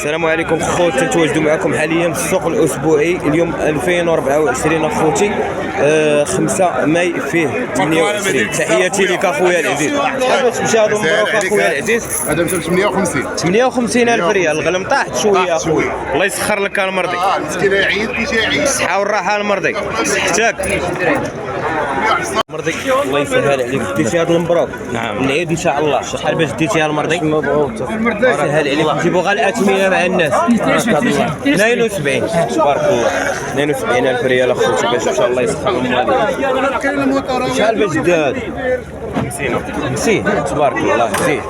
السلام عليكم خوت، تنتواجدوا معكم حاليا في السوق الاسبوعي اليوم 2024 اخوتي 5 ماي فيه 28. تحياتي لك اخويا العزيز. شحال تمشي هذا المبروك اخويا العزيز؟ هذا مشى ب 58 الف ريال. الغلم طاحت شويه اخويا، الله يسخر لك المرضي. مسكين يعيط كي يعيط. الصحه والراحه المرضي، صحتك مرضي الله يسهل عليك. ديتي هذا المبروك؟ نعم العيد ان شاء الله. شحال باش ديتي المرضي؟ مبروك سهل عليك. نجيبوا غير الاثمنه مع الناس. 72 تبارك الله. 72 الف ريال اخوتي باش ان شاء الله يسخر المرضي. شحال باش داد؟ 50 تبارك الله. زيد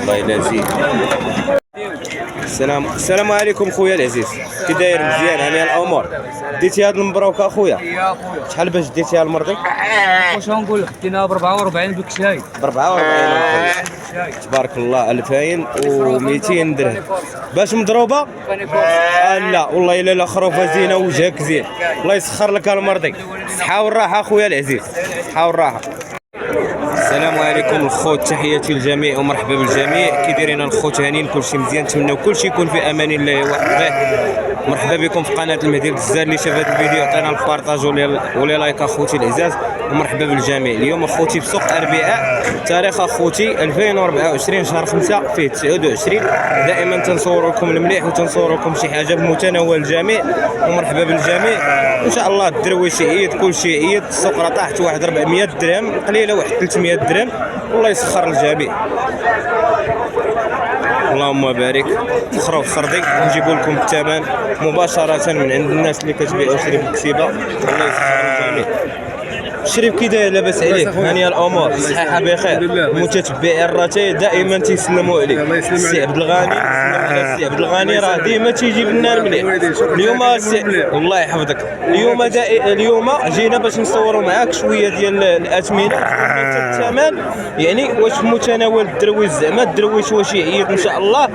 الله يلا زيد. السلام عليكم خويا العزيز، كي داير؟ مزيان هاني الامور. ديتي هذا المبروك اخويا؟ شحال باش ديتيها المرضي؟ واش غنقول لك دينا ب 44 بكشاي. ب 44 تبارك الله. 2200 درهم باش مضروبه؟ لا والله الا لا خروفه زينه وجهك زين، الله يسخر لك المرضي. الصحه والراحه اخويا العزيز، الصحه والراحه. السلام عليكم الخوت، تحياتي للجميع ومرحبا بالجميع. كي دايرين الخوت هانيين؟ كلشي مزيان، نتمنوا كلشي يكون في امان الله وحده. مرحبا بكم في قناه المهدي الجزار. اللي شاف هذا الفيديو عطينا البارطاج ولي لايك اخوتي العزاز، ومرحبا بالجميع. اليوم اخوتي في سوق اربعاء، تاريخ اخوتي 2024 شهر 5 فيه 29. دائما تنصور لكم المليح وتنصور لكم شي حاجه بمتناول الجميع، ومرحبا بالجميع. ان شاء الله الدرويش يعيد، كلشي يعيد. السوق راه طاحت واحد 400 درهم قليله، واحد 300 درهم، والله يسخر الجميع. اللهم بارك. تخروا في سردي نجيبوا لكم الثمن مباشره من عند الناس اللي كتبيع وشري بالكتيبه، الله يسخر الجميع. شريف كي داير؟ لاباس عليك؟ هانيه الامور؟ صحيحه بخير؟ متتبعي الراتي دائما تيسلموا عليك. السي عبد الغني، السي عبد الغني راه ديما تيجيب لنا المليح. اليوم الله يحفظك. اليوم جينا باش نصوروا معاك شويه ديال الاثمنه الثمن، يعني واش في متناول الدرويش؟ زعما الدرويش واش يعيط ان شاء الله؟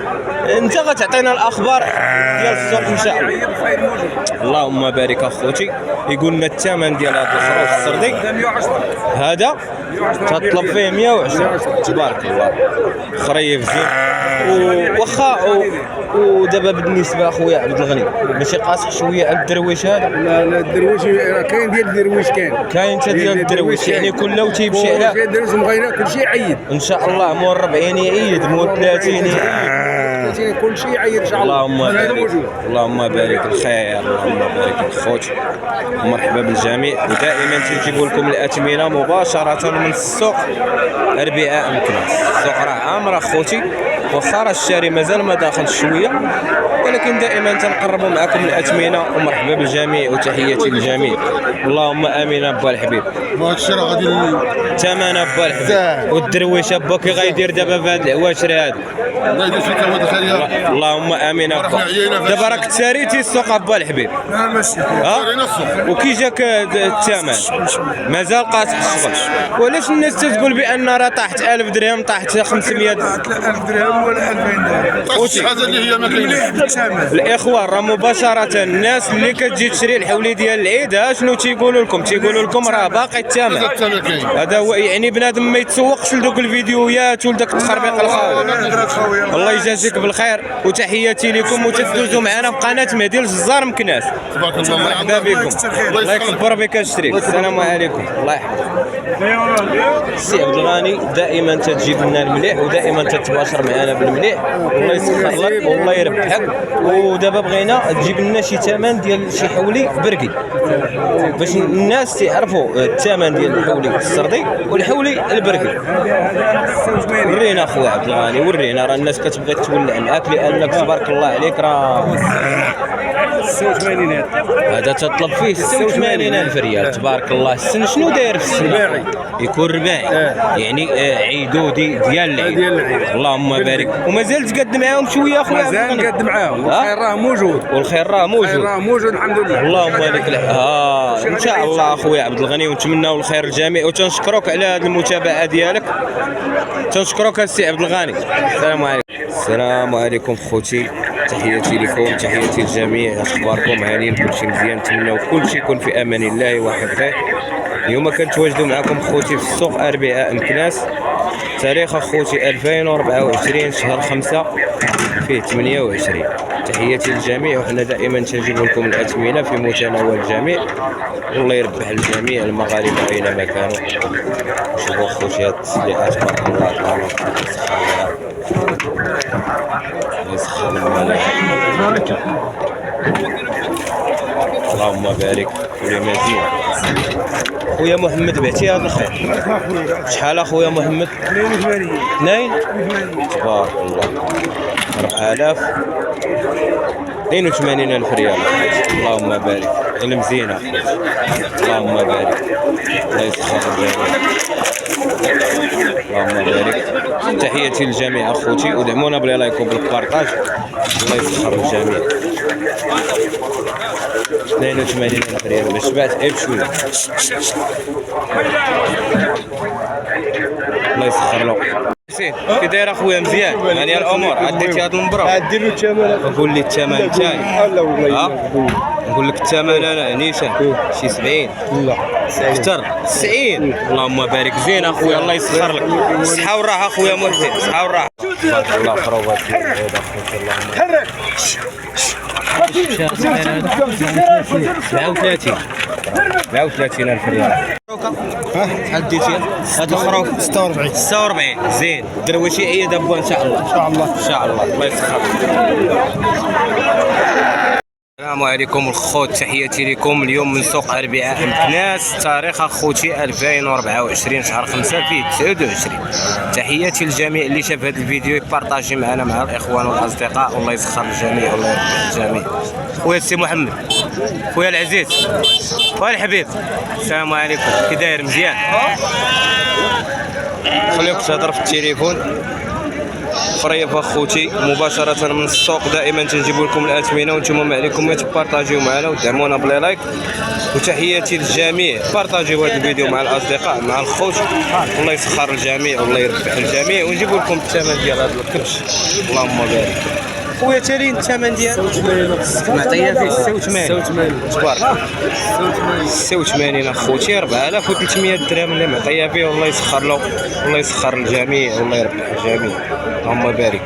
انت غتعطينا الاخبار ديال السوق ان شاء الله. اللهم بارك اخوتي. يقول لنا الثمن ديال هذا الخروف السردي هذا تطلب فيه 120 تبارك الله. خريف زين وخا. ودابا بالنسبه اخويا عبد الغني ماشي قاصح شويه على الدرويش هذا؟ لا الدرويش كاين ديال الدرويش، كاين حتى ديال الدرويش، يعني كله تيمشي على الدرويش مغيره كلشي يعيد ان شاء الله. مول 40 يعيد، مول 30 يعيد، كلشي يعيد ان شاء الله. اللهم بارك، اللهم بارك الخير، اللهم بارك الخوت. مرحبا بالجميع. ودائما تنجيبوا لكم الاثمنه مباشره من السوق اربعاء مكناس. السوق راه عامر اخوتي، واخا راه الشاري مازال ما داخل شويه، ولكن دائما تنقربوا معكم الاثمنه. ومرحبا بالجميع وتحياتي للجميع. اللهم امين ابا الحبيب. هذا الشيء راه غادي ثمن ابا الحبيب. والدرويش ابا كي غيدير دابا في هذا العواشر هذا؟ الله يدير فيك هذا الخير. اللهم امين ابا. دابا راك تساريتي السوق ابا الحبيب. لا ماشي وكي جاك الثمن؟ مازال قاصح الشغل. وعلاش الناس تقول بان راه طاحت 1000 درهم، طاحت 500 1000 درهم ولا 2000 درهم؟ شي حاجه اللي هي ما كاينش. الاخوان راه مباشره الناس اللي كتجي تشري الحولي ديال العيد شنو تيقولوا لكم؟ تيقولوا لكم راه باقي الثمن. هذا هو، يعني بنادم ما يتسوقش لدوك الفيديوهات ولداك التخربيق الخاوي. الله يجازيك بالخير وتحياتي لكم، وتدوزوا معنا في قناه مهدي الجزار مكناس. تبارك الله. مرحبا بكم، الله يكبر بك الشريك. السلام عليكم، الله يحفظك. السي عبد الغني دائما تجيب لنا المليح ودائما تتباشر معنا بالمليح، الله يسخر لك والله يربحك. ودابا بغينا تجيب لنا شي ثمن ديال شي حولي برقي باش الناس تعرفوا الثمن ديال الحولي السردي والحولي البرقي. ورينا اخويا عبد الغني، ورينا. راه الناس كتبغي تولع معاك لانك تبارك الله عليك راه 86 هذا تطلب فيه 86 الف ريال تبارك الله. السن شنو داير في السن؟ رباعي. يكون رباعي، يعني عيدودي ديال العيد. اللهم بارك. ومازال تقد معاهم شويه اخويا؟ مازال نقد معاهم، والخير راه موجود، والخير راه موجود الحمد لله. اللهم بارك لك. ان شاء الله اخويا عبد الغني، ونتمناو الخير للجميع. وتنشكرك على هذه المتابعه ديالك، تنشكرك السي عبد الغني. السلام عليكم. السلام عليكم خوتي، تحياتي لكم، تحياتي للجميع. اخباركم؟ هانيين؟ كلشي مزيان؟ نتمناو كلشي يكون في امان الله وحفظه. اليوم كنتواجدوا معكم خوتي في السوق اربعاء مكناس، تاريخ اخوتي 2024 شهر 5 فيه 28. تحياتي للجميع، وحنا دائما تنجيب لكم الاثمنه في متناول الجميع، والله يربح الجميع المغاربه اينما كانوا. شوفوا خوتي هاد التسليحات تبارك الله يسخر الملاعب. اللهم بارك خويا مزيان. خويا محمد بعتي هذا الخير شحال اخويا محمد؟ 82 تبارك الله 4000 82,000 ريال. اللهم بارك غير مزيانه اللهم بارك الله يسخر الجميع. اللهم بارك. تحياتي للجميع اخوتي، ودعمونا باللايك وبالبارطاج، الله يسخر الجميع. 82,000 ريال ما شبعت غير بشويه. الله يسخر له. كي داير اخويا مزيان؟ يعني الامور عديتي هذا المبرم؟ دير له الثمن. قول لي الثمن تاعي. لا والله نقول لك الثمن انا نيشان شي 70. لا اكثر 90. اللهم بارك زين اخويا، الله يسخر لك. الصحه والراحه اخويا محسن، الصحه والراحه. تبارك الله خروبات هذا اخويا. اللهم 130,000 ريال. شحال ديتي؟ هاد الخروف 46 زين. درويشي عيد ابو ان شاء الله. ان شاء الله ان شاء الله. الله يسخر. السلام عليكم الخوت، تحياتي لكم. اليوم من سوق اربعاء مكناس، تاريخ اخوتي 2024 شهر 5 فيه 29. تحياتي للجميع اللي شاف هذا الفيديو يبارطاجي معنا مع الاخوان والاصدقاء، والله يسخر الجميع والله يرحم الجميع. خويا السي محمد، خويا العزيز، خويا الحبيب، السلام عليكم. كي داير؟ مزيان؟ خليك تهضر في التليفون. فريف اخوتي مباشره من السوق، دائما تنجيب لكم الاثمنه وانتم ما عليكم تبارطاجيو معنا ودعمونا بلي لايك. وتحياتي للجميع، بارطاجيو هذا الفيديو مع الاصدقاء مع الخوت، والله يسخر الجميع والله يربح الجميع. ونجيب لكم الثمن ديال هذا الكبش. اللهم بارك. خويا تالين الثمن ديالو معطيه فيه 86 تبارك 86 اخوتي. 4300 درهم اللي معطيه فيه، والله يسخر له والله يسخر الجميع والله يربح الجميع. اللهم بارك.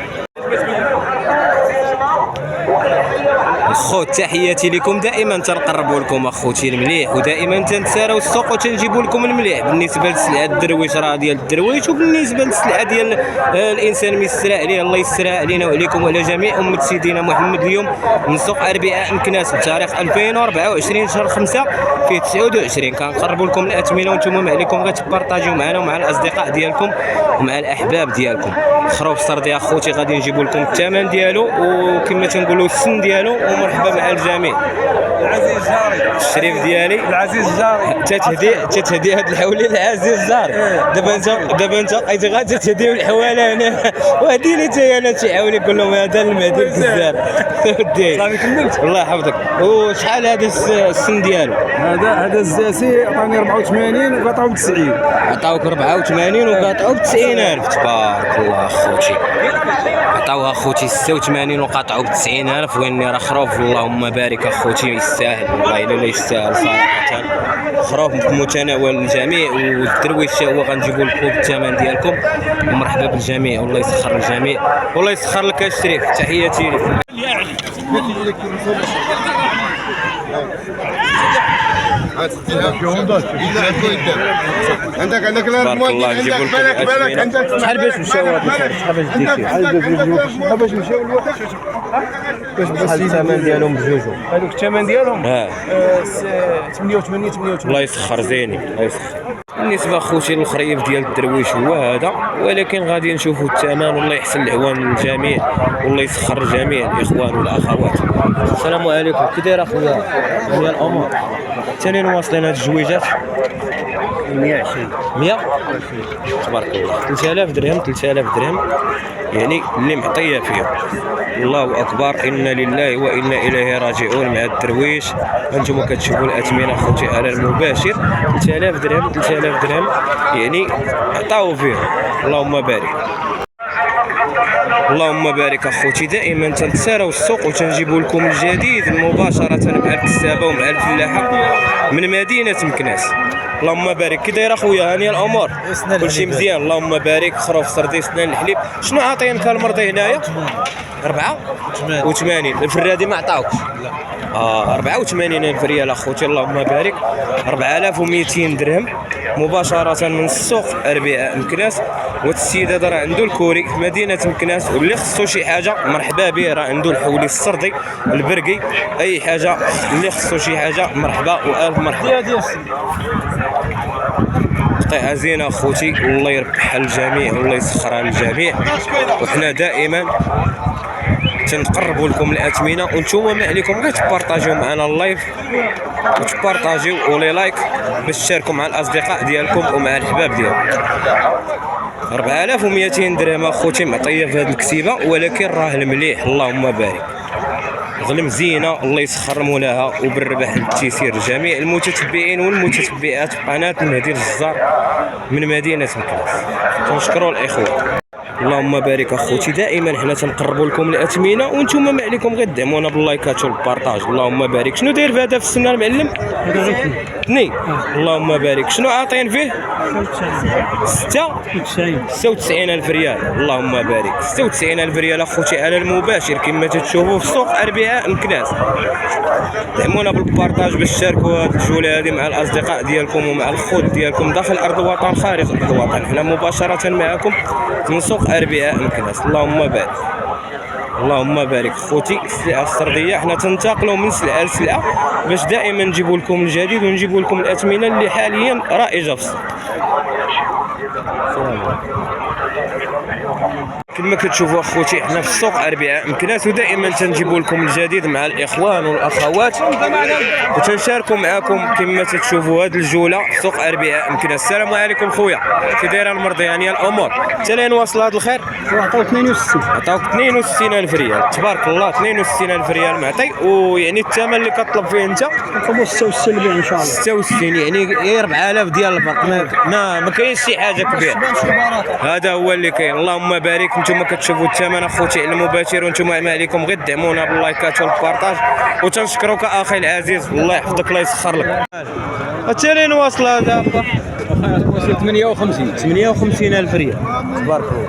الخوت تحياتي لكم، دائما تنقربوا لكم اخوتي المليح، ودائما تنتساراو السوق وتنجيبوا لكم المليح. بالنسبه للسلعه الدرويش راه ديال الدرويش، وبالنسبه للسلعه ديال الانسان ميسرع عليه، الله يسرع علينا وعليكم وعلى جميع امه سيدنا محمد. اليوم من سوق اربعاء مكناس بتاريخ 2024 شهر 5 فيه 29. كنقربوا لكم الاثمنه وانتم ما عليكم غير تبارطاجيو معنا ومع الاصدقاء ديالكم ومع الاحباب ديالكم. خروف سردي اخوتي غادي نجيبوا لكم الثمن ديالو، وكما تنقولوا السن ديالو. ومرحبا مع الجميع. العزيز جاري الشريف ديالي، العزيز جاري. تتهدي هاد الحولي العزيز جاري. دابا انت بقيتي غادي تهديو الحواله هنا، وهديني حتى انا تيعاوني يقول لهم هذا المهدي الجزار. ودي الله يحفظك. وشحال هذا السن ديالو؟ هذا الزاسي عطاني 84 وقطعوا ب 90. عطاوك 84 وقطعوا ب 90,000 تبارك الله اخوتي. عطاوها اخوتي 86 وقطعوا ب 90,000. وين راه خروف اللهم بارك اخوتي يستاهل والله الا لا يستاهل صراحه. خروف متناول الجميع، والدرويش هو غنجيبوا لكم الثمن ديالكم. ومرحبا بالجميع والله يسخر الجميع والله يسخر لك الشريف. تحياتي لك. عندك المواد، عندك عندك شحال باش مشاو هاد الخير؟ شحال باش ديتي؟ شحال باش مشاو الواحد؟ شحال الثمن ديالهم بجوجو؟ هذوك الثمن ديالهم 88 الله يسخر زيني الله يسخر. بالنسبه اخوتي للخريف ديال الدرويش هو هذا، ولكن غادي نشوفوا الثمن. والله يحسن العوان للجميع والله يسخر الجميع الاخوان والاخوات. السلام عليكم. كي داير اخويا؟ هي الامور ثاني واصلين هاد الجويجات 100 تبارك الله. 3000 درهم 3000 درهم يعني اللي معطيه فيهم. الله اكبر، انا لله وانا اليه راجعون. مع الدرويش انتم كتشوفوا الاثمنه اخوتي على المباشر. 3000 درهم 3000 درهم يعني عطاو فيهم. اللهم بارك اللهم بارك اخوتي. دائما تنتساراو السوق وتنجيبوا لكم الجديد مباشره مع الكسابه ومع الفلاحه من مدينه مكناس. اللهم بارك. كي داير اخويا؟ هانيه الامور؟ كلشي مزيان اللهم بارك. خروف سردي سنان الحليب. شنو عاطينك المرضي هنايا؟ 84 الفرادي ما عطاوكش؟ لا 84,000 ريال اخوتي اللهم بارك. 4200 درهم مباشره من السوق اربعاء مكناس. والسيد هذا راه عنده الكوري في مدينه مكناس، واللي خصو شي حاجه مرحبا به، راه عنده الحولي السردي البرقي، اي حاجه اللي خصو شي حاجه مرحبا والف مرحبا. قطيعه زينه اخوتي، والله يربحها الجميع والله يسخرها للجميع. وحنا دائما تنقربوا لكم الاثمنه، وانتم ما عليكم غير تبارطاجيو معنا اللايف وتبارطاجيو ولي لايك باش تشاركوا مع الاصدقاء ديالكم ومع الحباب ديالكم. 4200 درهم اخوتي معطيه في هذه الكتيبه، ولكن راه المليح اللهم بارك. غنم زينه الله يسخر مولاها وبالربح للتيسير جميع المتتبعين والمتتبعات في قناه المهدي الجزار من مدينه مكناس. كنشكروا الاخوه اللهم بارك اخوتي. دائما حنا تنقربوا لكم الاثمنه، وانتم ما عليكم غير دعمونا باللايكات والبارطاج اللهم بارك. شنو داير في هذا في السنه المعلم؟ اثنين اللهم بارك. شنو عاطين فيه؟ 96,000 ريال اللهم بارك. 96,000 ريال اخوتي على المباشر كما تشوفوا في سوق اربعاء مكناس. دعمونا بالبارطاج باش تشاركوا هذه الجوله هذه مع الاصدقاء ديالكم ومع الخوت ديالكم داخل ارض الوطن خارج ارض الوطن. حنا مباشره معكم من سوق اربعاء مكناس اللهم بارك. اللهم بارك خوتي. السلعه السرديه حنا تنتقلوا من سلعه لسلعه باش دائما نجيبوا لكم الجديد ونجيبوا لكم الاثمنه اللي حاليا رائجه في السوق. كما كتشوفوا اخوتي حنا في السوق اربعاء مكناس، ودائما تنجيبوا لكم الجديد مع الاخوان والاخوات وتنشاركوا معكم كما تشوفوا هذه الجوله في سوق اربعاء مكناس. السلام عليكم خويا، كي دايره المرضيانيه الامور؟ حتى لين واصل هذا الخير؟ عطاوك 62. عطاوك 62,000 ريال تبارك الله. 62,000 ريال معطي، ويعني الثمن اللي كطلب فيه انت؟ نطلبوا 66 ان شاء الله. 66 يعني 4,000 ديال الفرق. ما كاينش شي حاجه كبيره، هذا هو اللي كاين اللهم بارك. نتوما كتشوفوا الثمن اخوتي على المباشر، وانتم ما عليكم غير دعمونا باللايكات والبارطاج، وتنشكروك اخي العزيز الله يحفظك الله يسخر لك. حتى لين واصل هذا 58,000 ريال تبارك الله.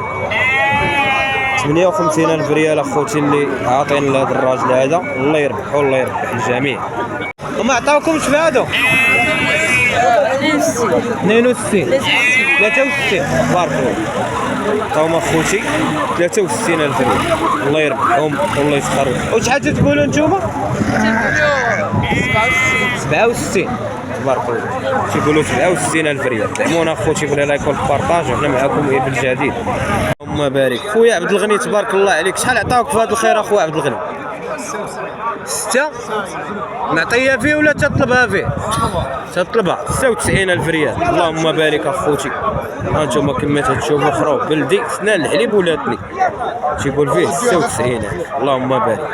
58,000 ريال اخوتي اللي عاطين لهذا الراجل هذا، الله يربحو الله يربح الجميع. وما عطاوكمش في هذا 62 63 تبارك الله. عطاهم اخوتي 63,000 ريال الله يربحهم والله يسخرهم. وشحال تقولوا نتوما؟ 67 تبارك الله. تيقولوا 67,000 ريال. دعمونا اخوتي باللايك والبارطاج، وحنا معكم غير بالجديد اللهم بارك. خويا عبد الغني تبارك الله عليك، شحال عطاوك في هذا الخير اخويا عبد الغني؟ 6 معطيه فيه ولا تطلبها فيه؟ تطلبها 96,000 ريال اللهم بارك اخوتي. هانتوما كما تشوفوا خروف بلدي سنان الحليب ولاتني تيقول فيه 96,000 اللهم بارك.